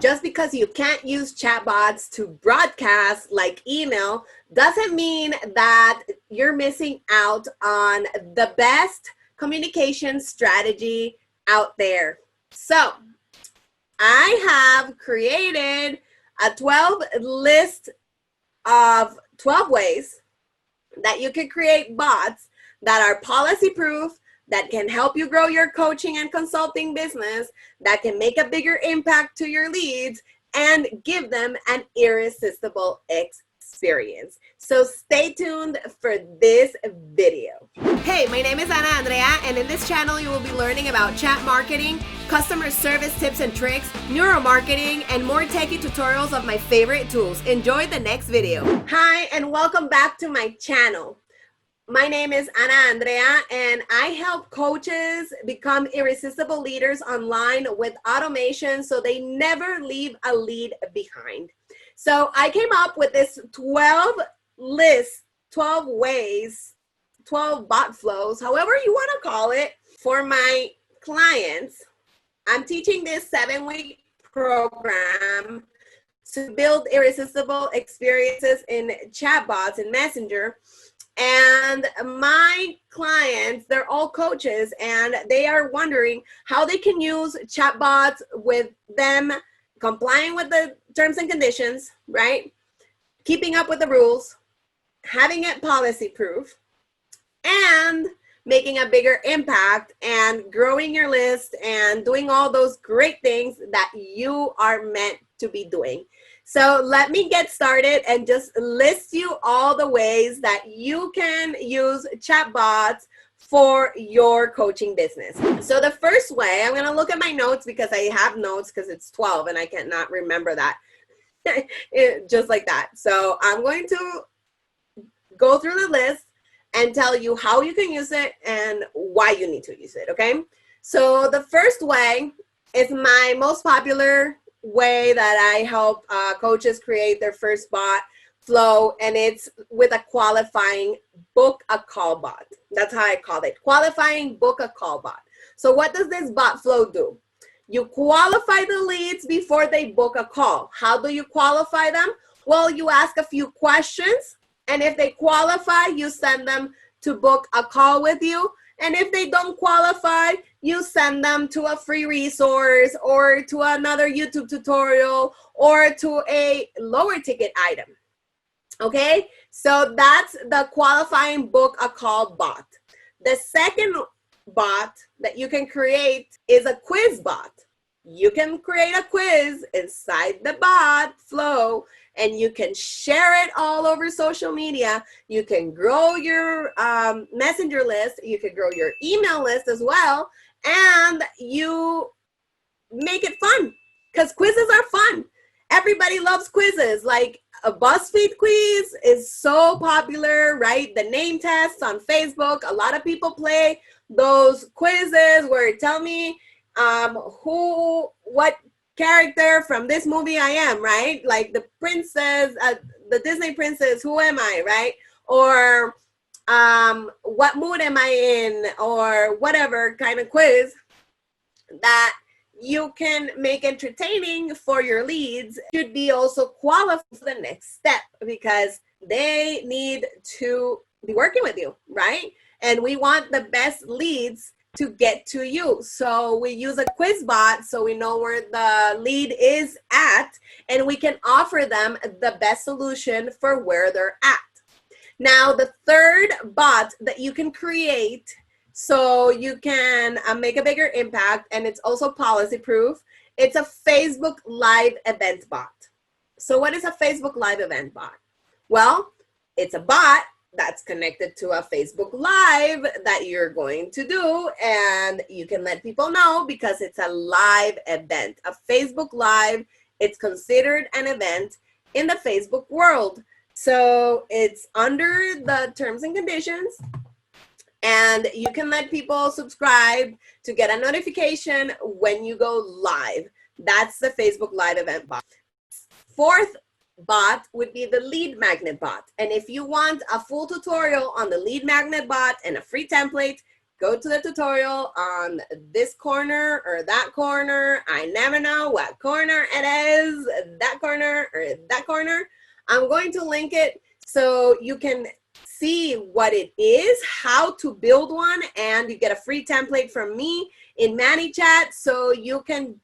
Just because you can't use chatbots to broadcast like email doesn't mean that you're missing out on the best communication strategy out there. So I have created a 12 list of 12 ways that you can create bots that are policy proof, that can help you grow your coaching and consulting business, that can make a bigger impact to your leads and give them an irresistible experience. So stay tuned for this video. Hey, my name is Andrea, and in this channel you will be learning about chat marketing, customer service tips and tricks, neuromarketing, and more techie tutorials of my favorite tools. Enjoy the next video. Hi, and welcome back to my channel. My name is Andrea, and I help coaches become irresistible leaders online with automation so they never leave a lead behind. So I came up with this 12 list, 12 ways, 12 bot flows, however you want to call it, for my clients. I'm teaching this 7-week program to build irresistible experiences in chatbots and Messenger. And my clients, they're all coaches, and they are wondering how they can use chatbots with them complying with the terms and conditions, right? Keeping up with the rules, having it policy proof, and making a bigger impact and growing your list and doing all those great things that you are meant to be doing. So let me get started and just list you all the ways that you can use chatbots for your coaching business. So the first way, I'm going to look at my notes because I have notes because it's 12 and I cannot remember that just like that. So I'm going to go through the list and tell you how you can use it and why you need to use it, okay? So the first way is my most popular way that I help coaches create their first bot flow, and it's with a qualifying book a call bot. That's how I call it, qualifying book a call bot. So what does this bot flow do? You qualify the leads before they book a call. How do you qualify them? Well, you ask a few questions, and if they qualify, you send them to book a call with you. And if they don't qualify, you send them to a free resource or to another YouTube tutorial or to a lower ticket item. Okay, so that's the qualifying book a call bot. The second bot that you can create is a quiz bot. You can create a quiz inside the bot flow, and you can share it all over social media. You can grow your messenger list. You can grow your email list as well. And you make it fun because quizzes are fun. Everybody loves quizzes. Like a BuzzFeed quiz is so popular, right? The name tests on Facebook. A lot of people play those quizzes where tell me what character from this movie I am, right? Like the princess, the Disney princess, who am I, right? Or what mood am I in, or whatever kind of quiz that you can make entertaining for your leads. Should be also qualified for the next step because they need to be working with you, right? And we want the best leads to get to you. So we use a quiz bot so we know where the lead is at, and we can offer them the best solution for where they're at. Now, the third bot that you can create so you can make a bigger impact, and it's also policy proof, it's a Facebook Live event bot. So what is a Facebook Live event bot? Well, it's a bot that's connected to a Facebook Live that you're going to do, and you can let people know because it's a live event. A Facebook Live, it's considered an event in the Facebook world. So it's under the terms and conditions, and you can let people subscribe to get a notification when you go live. That's the Facebook Live event bot. Fourth bot would be the lead magnet bot. And if you want a full tutorial on the lead magnet bot and a free template, go to the tutorial on this corner or that corner. I never know what corner it is, that corner or that corner. I'm going to link it so you can see what it is, how to build one, and you get a free template from me in ManyChat so you can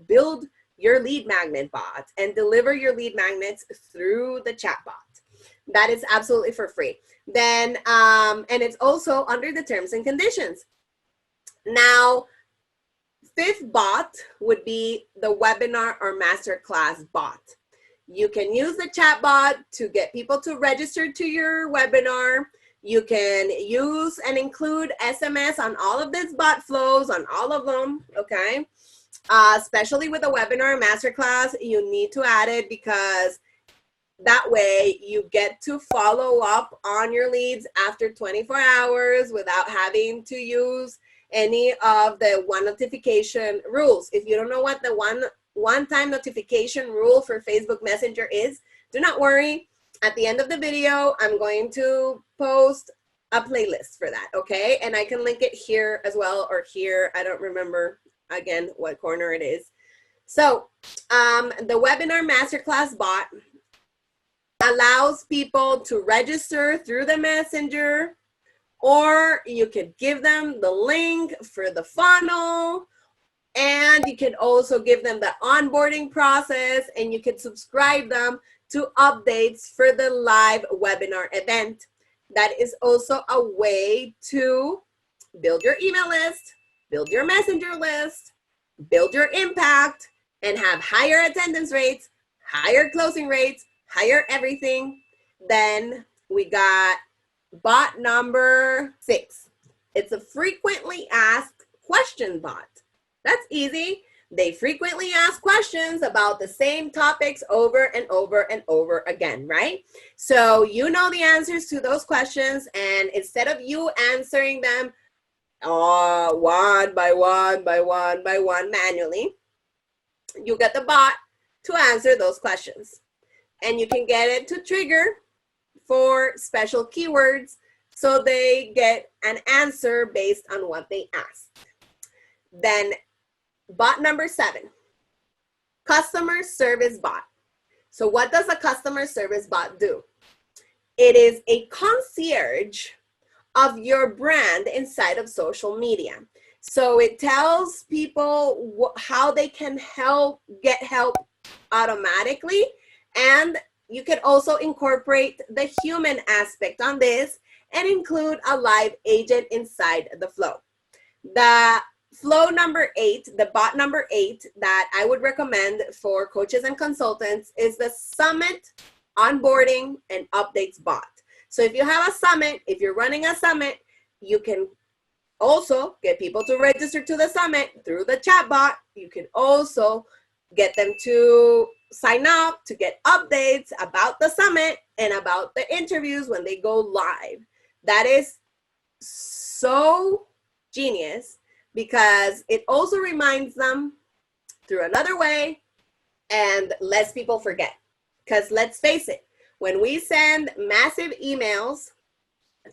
build your lead magnet bot and deliver your lead magnets through the chatbot. That is absolutely for free. Then, and it's also under the terms and conditions. Now, fifth bot would be the webinar or masterclass bot. You can use the chatbot to get people to register to your webinar. You can use and include SMS on all of these bot flows, on all of them, okay? Especially with a webinar masterclass, you need to add it because that way you get to follow up on your leads after 24 hours without having to use any of the one notification rules. If you don't know what the one-time notification rule for Facebook Messenger is, do not worry. At the end of the video, I'm going to post a playlist for that, okay? And I can link it here as well, or here. I don't remember, again, what corner it is. So the webinar masterclass bot allows people to register through the messenger, or you could give them the link for the funnel, and you can also give them the onboarding process, and you can subscribe them to updates for the live webinar event. That is also a way to build your email list, build your messenger list, build your impact, and have higher attendance rates, higher closing rates, higher everything. Then we got bot number 6. It's a frequently asked question bot. That's easy. They frequently ask questions about the same topics over and over and over again, right? So you know the answers to those questions, and instead of you answering them one by one manually, you get the bot to answer those questions. And you can get it to trigger for special keywords so they get an answer based on what they asked. Then bot number 7, customer service bot. So what does a customer service bot do? It is a concierge of your brand inside of social media. So it tells people how they can get help automatically. And you can also incorporate the human aspect on this and include a live agent inside the flow. The flow number 8, the bot number 8 that I would recommend for coaches and consultants is the summit onboarding and updates bot. So if you have a summit, if you're running a summit, you can also get people to register to the summit through the chat bot. You can also get them to sign up to get updates about the summit and about the interviews when they go live. That is so genius because it also reminds them through another way and lets people forget. Because let's face it, when we send massive emails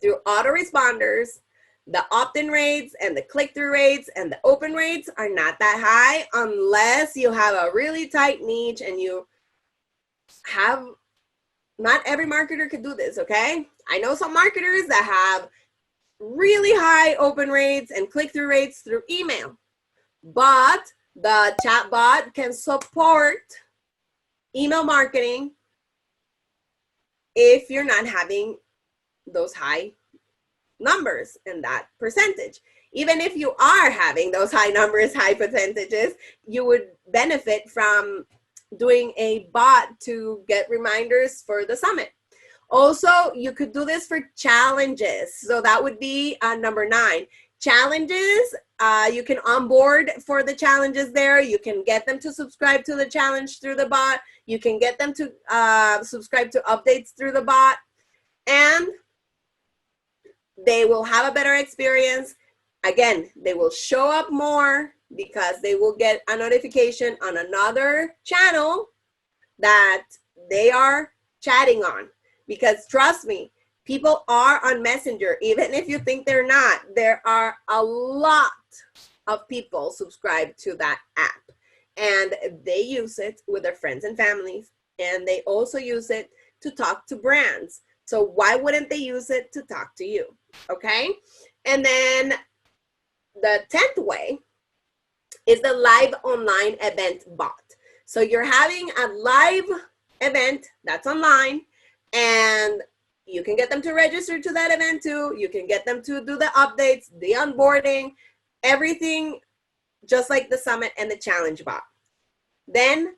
through autoresponders, the opt-in rates and the click-through rates and the open rates are not that high unless you have a really tight niche and you have, not every marketer could do this, okay? I know some marketers that have really high open rates and click-through rates through email, but the chatbot can support email marketing if you're not having those high numbers and that percentage. Even if you are having those high numbers, high percentages, you would benefit from doing a bot to get reminders for the summit. Also, you could do this for challenges. So that would be number 9. Challenges, you can onboard for the challenges there. You can get them to subscribe to the challenge through the bot. You can get them to subscribe to updates through the bot. And they will have a better experience. Again, they will show up more because they will get a notification on another channel that they are chatting on. Because trust me, People are on Messenger, even if you think they're not. There are a lot of people subscribed to that app, and they use it with their friends and families, and they also use it to talk to brands. So why wouldn't they use it to talk to you? Okay. And then the 10th way is the live online event bot. So you're having a live event that's online, and you can get them to register to that event too. You can get them to do the updates, the onboarding, everything just like the summit and the challenge bot. Then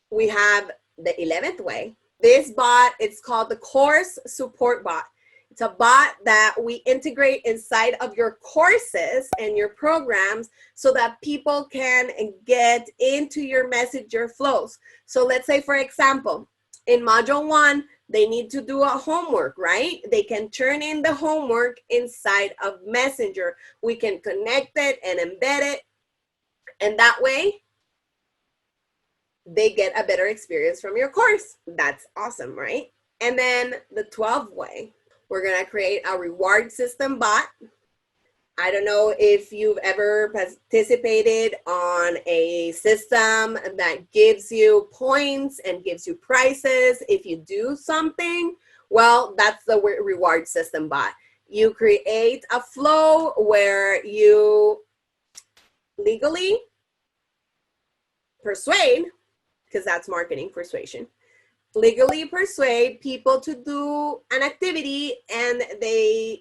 we have the 11th way. This bot, it's called the course support bot. It's a bot that we integrate inside of your courses and your programs so that people can get into your messenger flows. So let's say, for example, in module 1, they need to do a homework, right? They can turn in the homework inside of Messenger. We can connect it and embed it, and that way they get a better experience from your course. That's awesome, right? And then the 12th way, we're gonna create a reward system bot. I don't know if you've ever participated on a system that gives you points and gives you prizes if you do something. Well, that's the reward system bot. You create a flow where you legally persuade, because that's marketing persuasion, legally persuade people to do an activity, and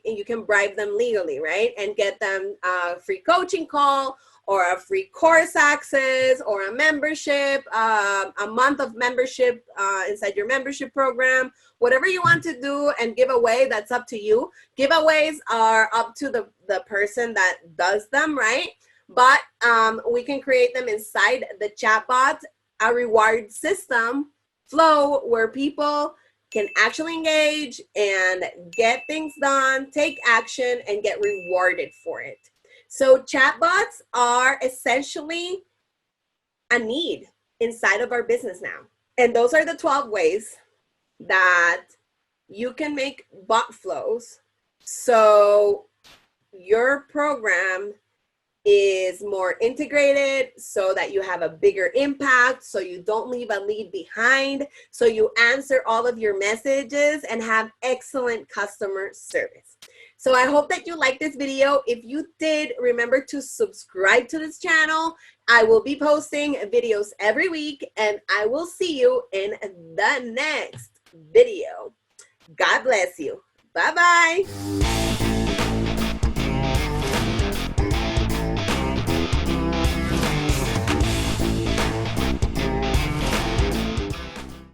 you can bribe them legally, right? And get them a free coaching call or a free course access or a membership, a month of membership inside your membership program, whatever you want to do and give away, that's up to you. Giveaways are up to the person that does them, right? But we can create them inside the chatbot, a reward system flow where people can actually engage and get things done, take action, and get rewarded for it. So chatbots are essentially a need inside of our business now. And those are the 12 ways that you can make bot flows so your program is more integrated, so that you have a bigger impact, so you don't leave a lead behind, so you answer all of your messages and have excellent customer service. So I hope that you liked this video. If you did, remember to subscribe to this channel. I will be posting videos every week, and I will see you in the next video. God bless you. Bye-bye.